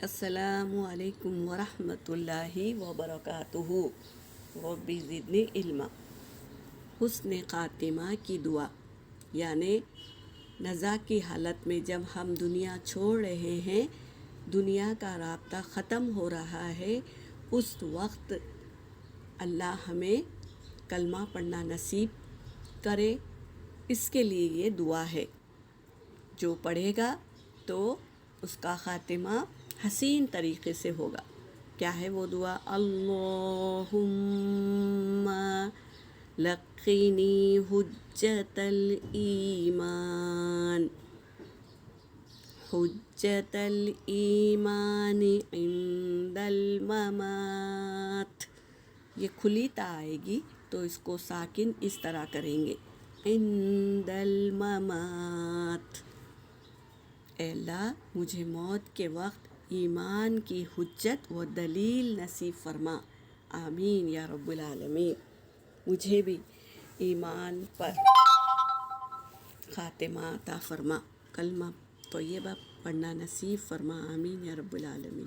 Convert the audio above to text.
السلام علیکم ورحمۃ اللہ وبرکاتہ۔ رب زدنی علما۔ حسن خاتمہ کی دعا، یعنی نزا کی حالت میں جب ہم دنیا چھوڑ رہے ہیں، دنیا کا رابطہ ختم ہو رہا ہے، اس وقت اللہ ہمیں کلمہ پڑھنا نصیب کرے، اس کے لیے یہ دعا ہے۔ جو پڑھے گا تو اس کا خاتمہ حسین طریقے سے ہوگا۔ کیا ہے وہ دعا؟ اللہم لقنی حجت الایمان، حجت الایمان عند الممات۔ یہ کھلی تا آئے گی تو اس کو ساکن اس طرح کریں گے، عند الممات۔ اے اللہ مجھے موت کے وقت ایمان کی حجت و دلیل نصیب فرما، آمین یا رب العالمین۔ مجھے بھی ایمان پر خاتمہ عطا فرما، کلمہ طیبہ پڑھنا نصیب فرما، آمین یا رب العالمین۔